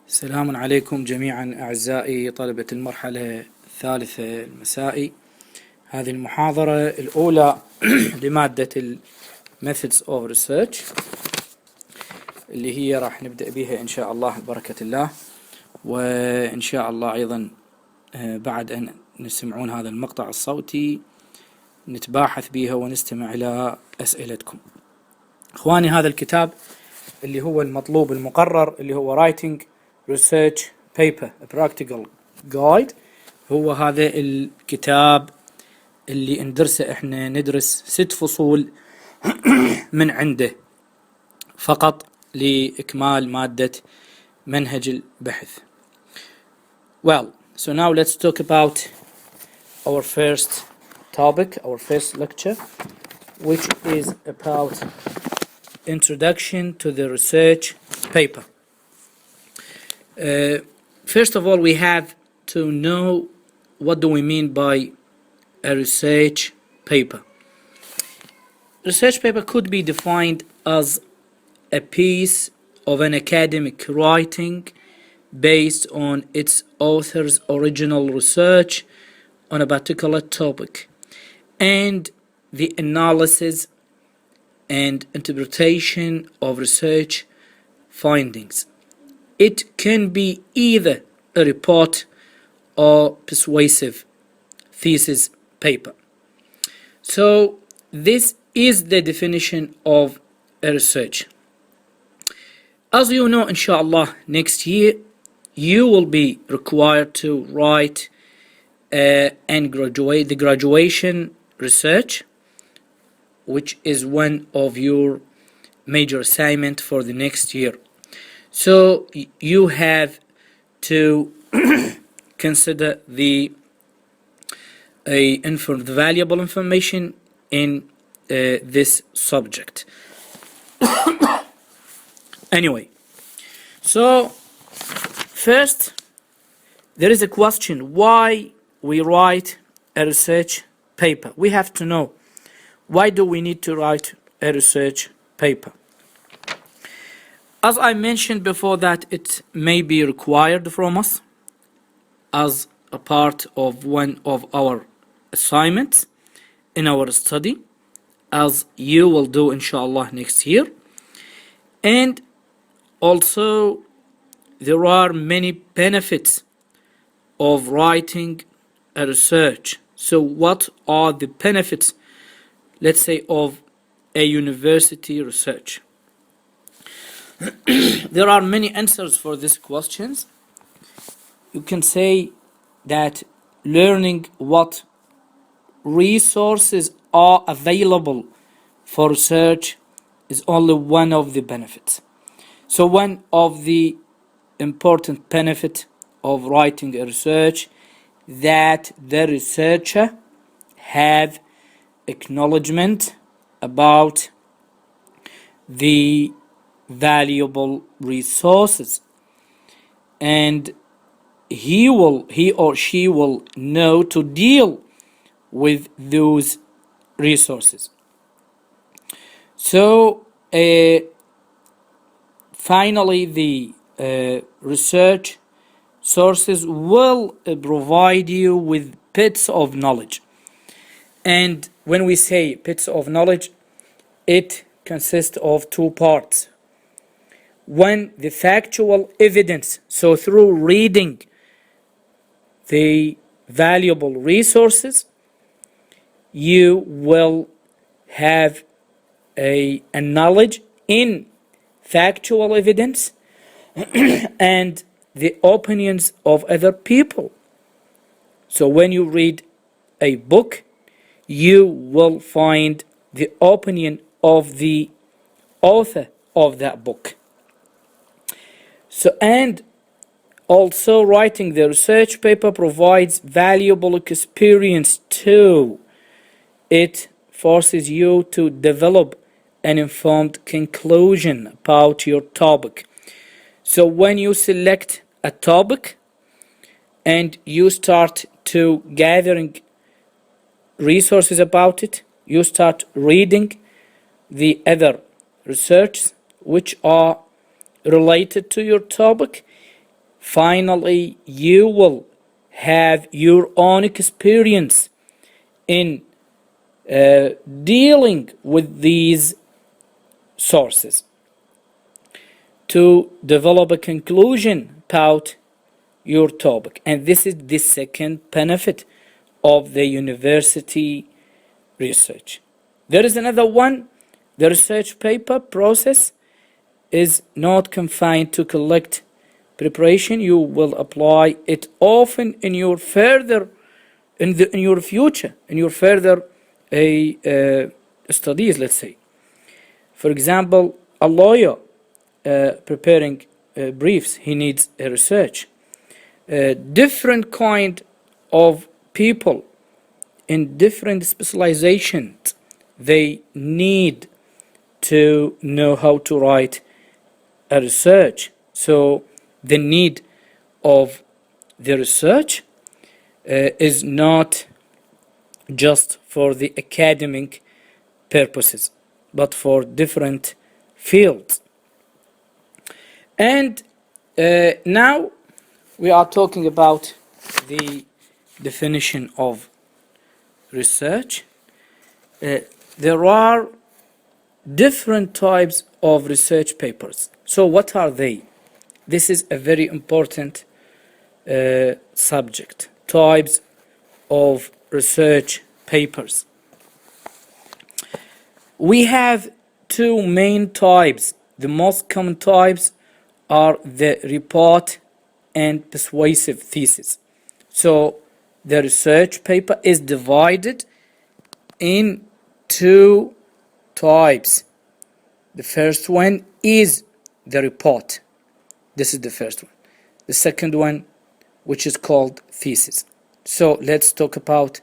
السلام عليكم جميعا أعزائي طلبة المرحلة الثالثة المسائي. هذه المحاضرة الأولى لمادة Methods of Research اللي هي راح نبدأ بها إن شاء الله ببركة الله، وإن شاء الله أيضا بعد أن نسمعون هذا المقطع الصوتي نتباحث بها ونستمع إلى أسئلتكم. إخواني، هذا الكتاب اللي هو المطلوب المقرر اللي هو Writing Research Paper A Practical Guide، هو هذا الكتاب اللي ندرسه احنا، ندرس 6 فصول من عنده فقط لإكمال مادة منهج البحث. Well, so now let's talk about our first topic, our first lecture, which is about introduction to the research paper. First of all, we have to know what do we mean by a research paper. Research paper could be defined as a piece of an academic writing based on its author's original research on a particular topic and the analysis and interpretation of research findings. It can be either a report or persuasive thesis paper. So this is the definition of a research. As you know, inshallah, next year you will be required to write and graduate the graduation research, which is one of your major assignment for the next year. So you have to consider the valuable information in this subject. Anyway, so first there is a question why we write a research paper. We have to know why do we need to write a research paper. As I mentioned before, that it may be required from us as a part of one of our assignments in our study, as you will do inshallah next year. And also there are many benefits of writing a research. So what are the benefits, let's say, of a university research? There are many answers for these questions. You can say that learning what resources are available for research is only one of the benefits. So one of the important benefits of writing a research that the researcher have acknowledgement about the valuable resources, and he or she will know to deal with those resources. So finally the research sources will provide you with bits of knowledge. And when we say bits of knowledge, it consists of 2 parts. One, the factual evidence. So through reading the valuable resources, you will have a knowledge in factual evidence and the opinions of other people. So when you read a book, you will find the opinion of the author of that book. So, and also writing the research paper provides valuable experience too. It forces you to develop an informed conclusion about your topic. So when you select a topic and you start to gathering resources about it, you start reading the other research which are related to your topic, Finally, you will have your own experience in dealing with these sources to develop a conclusion about your topic. And this is the second benefit of the university research. There is another one. The research paper process is not confined to collect preparation. You will apply it often in your further in your future, in your further studies, let's say. For example, a lawyer preparing briefs, he needs a research. Different kind of people in different specializations, they need to know how to write a research. So the need of the research is not just for the academic purposes, but for different fields. And now we are talking about the definition of research. There are different types of research papers. So what are they? This is a very important subject. Types of research papers. We have two main types. The most common types are the report and persuasive thesis. So the research paper is divided in two types. The first one is the report. This is the first one. The second one, which is called thesis. So let's talk about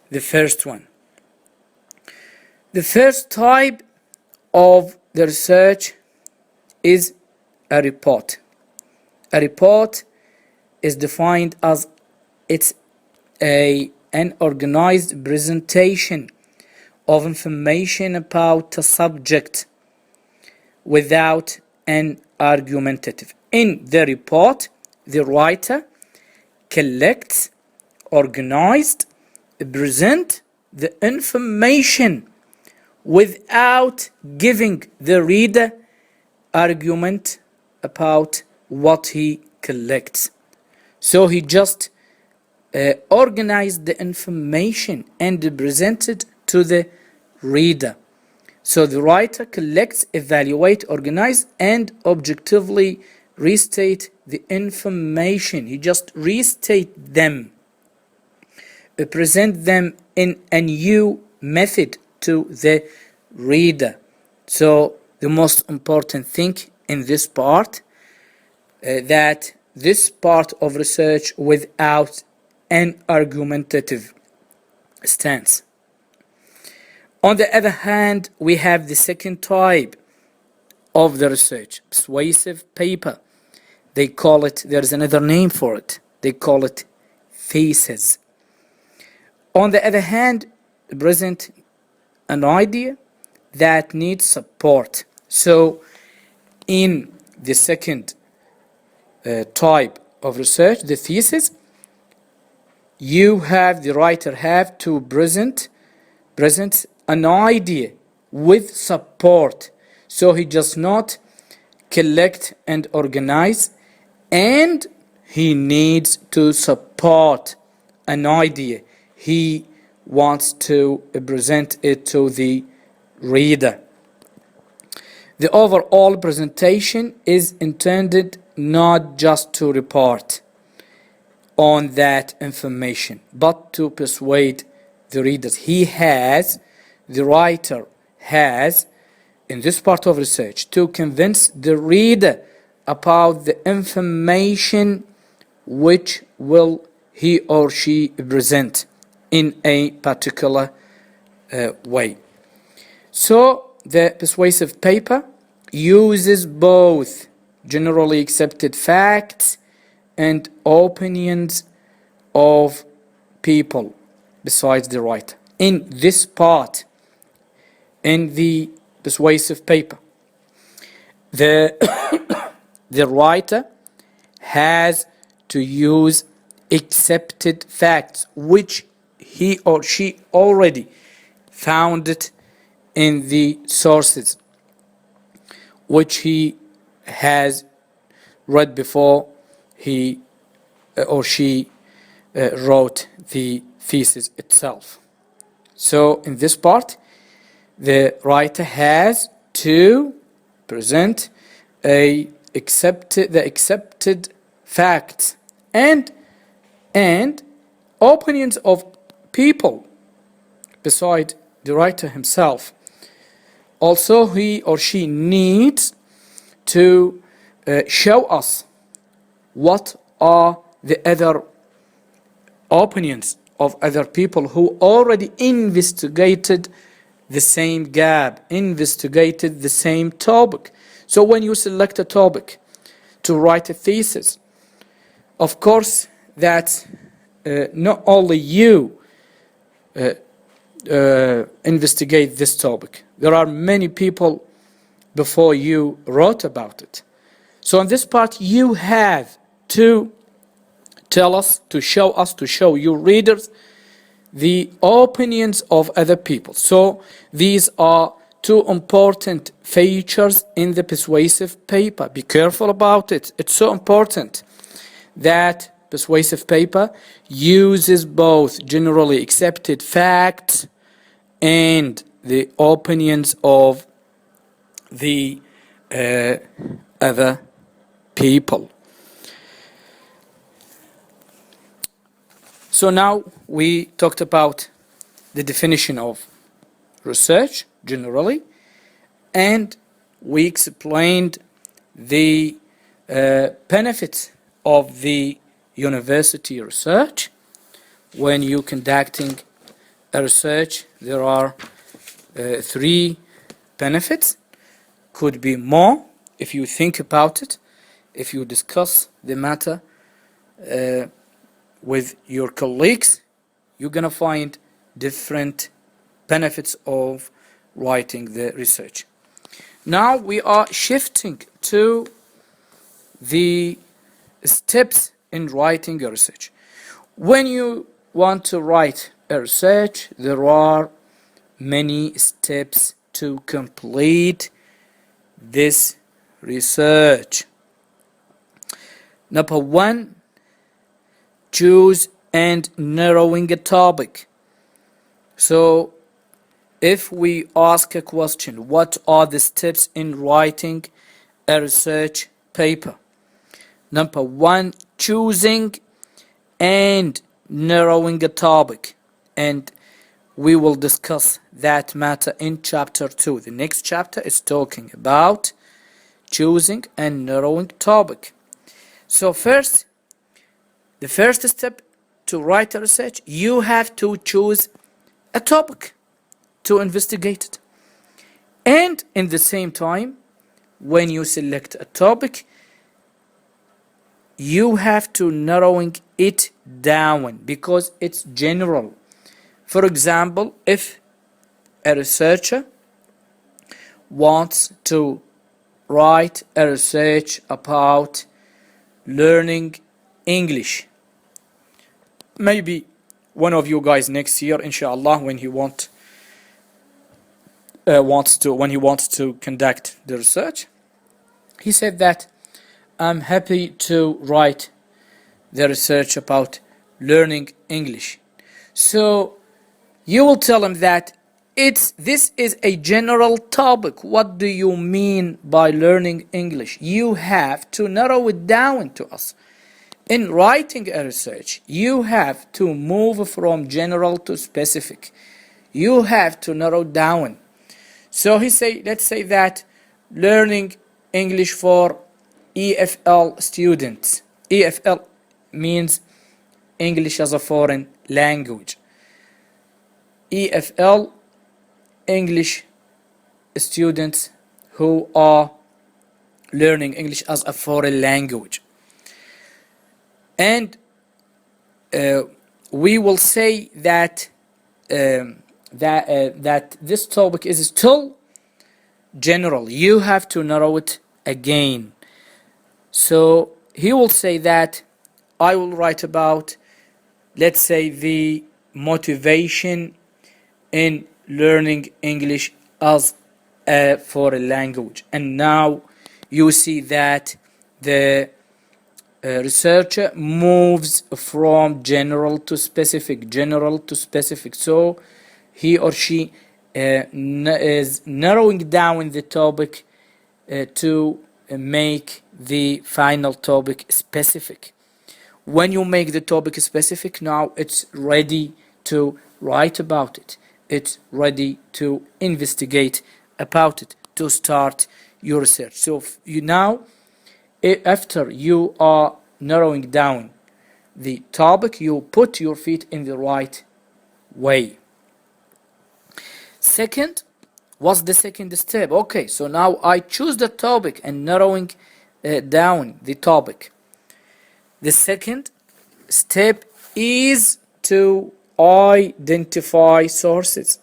the first one. The first type of the research is a report. A report is defined as it's an organized presentation of information about a subject without an argumentative. In the report, the writer collects, organized, present the information without giving the reader argument about what he collects. So he just organized the information and presented to the reader. So the writer collects, evaluate, organize, and objectively restate the information. He just restate them, present them in a new method to the reader. So the most important thing in this part, that this part of research without an argumentative stance. On the other hand, we have the second type of the research, persuasive paper. They call it, there's another name for it, they call it thesis. On the other hand, present an idea that needs support. So in the second type of research, the thesis, you have, the writer have to present an idea with support. So he does not collect and organize, and he needs to support an idea. He wants to present it to the reader. The overall presentation is intended not just to report on that information, but to persuade the readers. The writer has, in this part of research, to convince the reader about the information which will he or she present in a particular way. So the persuasive paper uses both generally accepted facts and opinions of people besides the writer. In this part, in the persuasive paper, the writer has to use accepted facts which he or she already found it in the sources which he has read before he or she wrote the thesis itself. So in this part, the writer has to present the accepted facts and opinions of people beside the writer himself. Also, he or she needs to show us what are the other opinions of other people who already investigated the same gap, investigated the same topic. So when you select a topic to write a thesis, of course that not only you investigate this topic. There are many people before you wrote about it. So in this part, you have to tell us, to show your readers the opinions of other people. So these are two important features in the persuasive paper. Be careful about it. It's so important that persuasive paper uses both generally accepted facts and the opinions of the other people. So now we talked about the definition of research generally, and we explained the benefits of the university research. When you're conducting a research, there are three benefits. Could be more if you think about it, if you discuss the matter with your colleagues, you're going to find different benefits of writing the research. Now we are shifting to the steps in writing a research. When you want to write a research, there are many steps to complete this research. Number one, choose and narrowing a topic. So if we ask a question, what are the steps in writing a research paper? Number one, choosing and narrowing a topic. And we will discuss that matter in chapter 2. The next chapter is talking about choosing and narrowing topic. So first, the first step to write a research, you have to choose a topic to investigate it. And in the same time, when you select a topic, you have to narrowing it down because it's general. For example, if a researcher wants to write a research about learning English, maybe one of you guys next year, inshallah, when he wants to conduct the research, he said that I'm happy to write the research about learning English. So you will tell him that this is a general topic. What do you mean by learning English? You have to narrow it down to us. In writing a research, you have to move from general to specific. You have to narrow down. So let's say that learning English for EFL students. EFL means English as a foreign language. EFL, English students who are learning English as a foreign language. And we will say that that this topic is still general. You have to narrow it again. So he will say that I will write about, let's say, the motivation in learning English as a foreign language. And now you see that the researcher moves from general to specific, general to specific. So he or she is narrowing down the topic to make the final topic specific. When you make the topic specific, now it's ready to write about it. It's ready to investigate about it, to start your research. So you now, after you are narrowing down the topic, you put your feet in the right way. Second, what's the second step? Okay, so now I choose the topic and narrowing down the topic. The second step is to identify sources.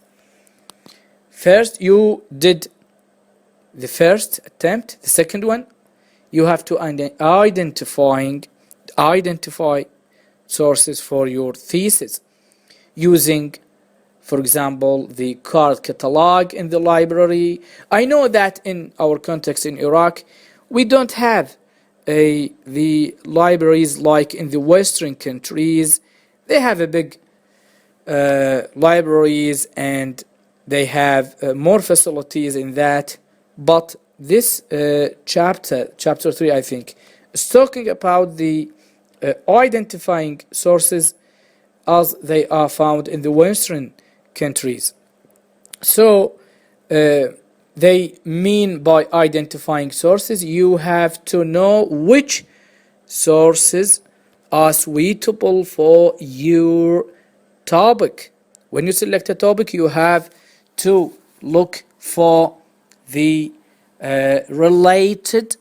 First, you did the first attempt. The second one, you have to identify sources for your thesis using, for example, the card catalog in the library. I know that in our context in Iraq, we don't have the libraries like in the Western countries. They have a big libraries and they have more facilities in that. But this chapter 3, I think, is talking about the identifying sources as they are found in the Western countries. So they mean by identifying sources, you have to know which sources are suitable for your topic. When you select a topic, you have to look for the related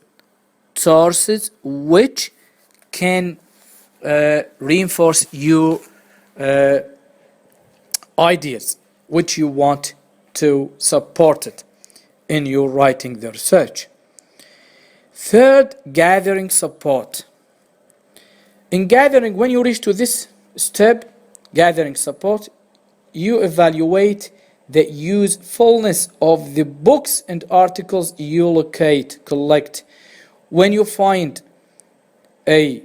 sources which can reinforce your ideas, which you want to support it in your writing the research. Third, gathering support. In gathering, when you reach to this step, gathering support, you evaluate the usefulness of the books and articles you collect. When you find a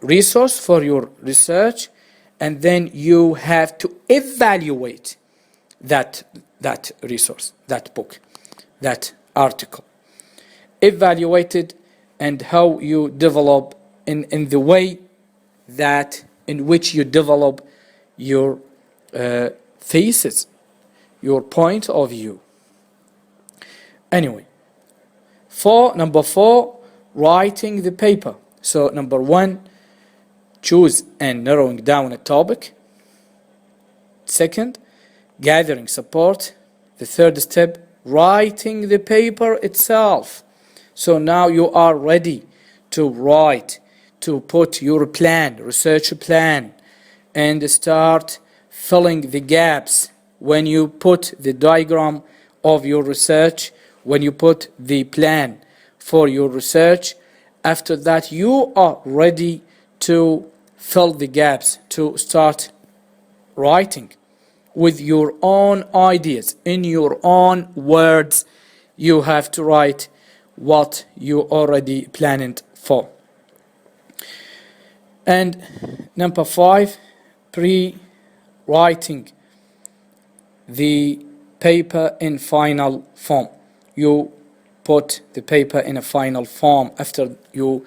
resource for your research, and then you have to evaluate that resource, that book, that article. Evaluate it and how you develop in the way that in which you develop your thesis, your point of view. Anyway, number 4, writing the paper. So number 1, choose and narrowing down a topic. Second, gathering support. The third step, writing the paper itself. So now you are ready to write, to put your plan, research plan, and start filling the gaps. When you put the diagram of your research, when you put the plan for your research, after that you are ready to fill the gaps, to start writing with your own ideas, in your own words. You have to write what you already planned for. And number 5, pre-writing the paper in final form. You put the paper in a final form after you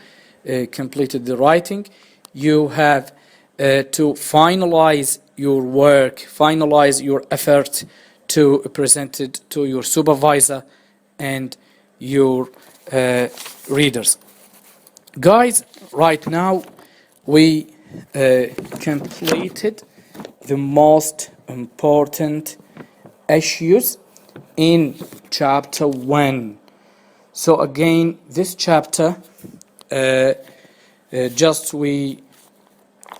completed the writing. You have to finalize your work, finalize your effort to present it to your supervisor and your readers. Guys, right now we completed the most important issues in chapter 1. So again, this chapter just we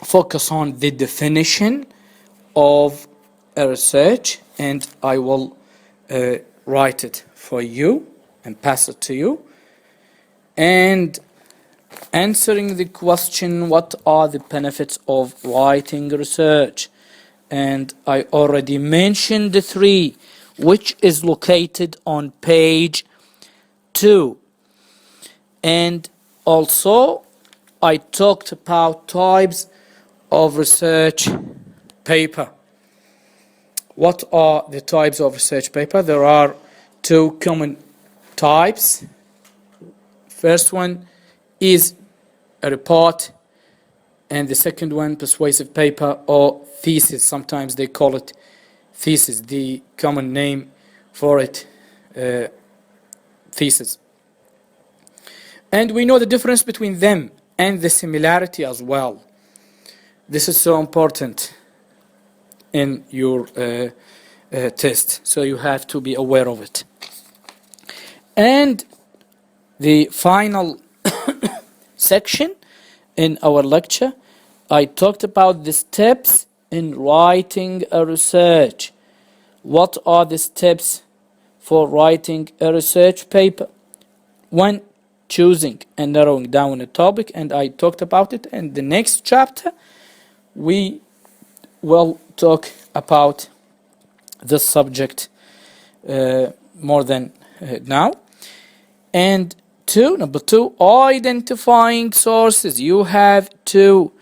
focus on the definition of a research, and I will write it for you and pass it to you. And answering the question, what are the benefits of writing research? And I already mentioned the three, which is located on page 2. And also I talked about types of research paper. What are the types of research paper? There are two common types. First one is a report, and the second one persuasive paper or thesis. Sometimes they call it thesis, the common name for it, thesis. And we know the difference between them and the similarity as well. This is so important in your test, so you have to be aware of it. And the final section in our lecture, I talked about the steps in writing a research. What are the steps for writing a research paper? One, choosing and narrowing down a topic, and I talked about it. In the next chapter, we will talk about this subject more than now. And number two, identifying sources. You have to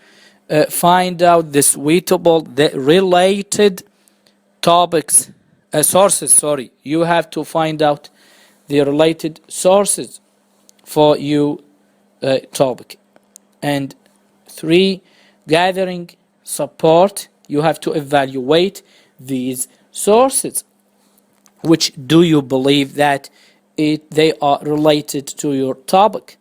find out the suitable, the related topics, sources, sorry. You have to find out the related sources for your topic. And 3, gathering support. You have to evaluate these sources. Which do you believe that they are related to your topic?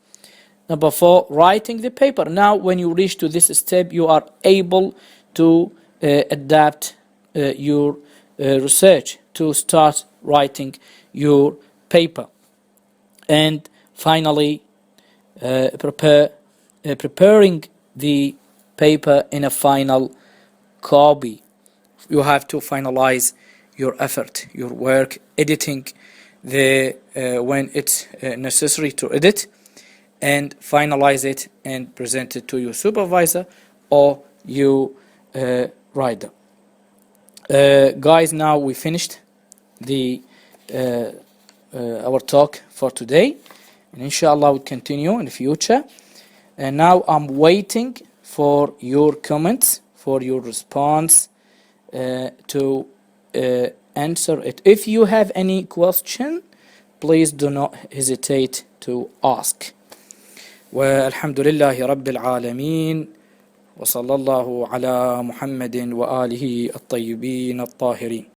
Number 4, writing the paper. Now, when you reach to this step, you are able to adapt your research to start writing your paper. And finally, preparing the paper in a final copy. You have to finalize your effort, your work, editing when it's necessary to edit, and finalize it and present it to your supervisor or your writer. Guys, now we finished our talk for today, and inshallah we'll continue in the future. And now I'm waiting for your comments, for your response to answer it. If you have any question, please do not hesitate to ask. والحمد لله رب العالمين وصلى الله على محمد وآله الطيبين الطاهرين.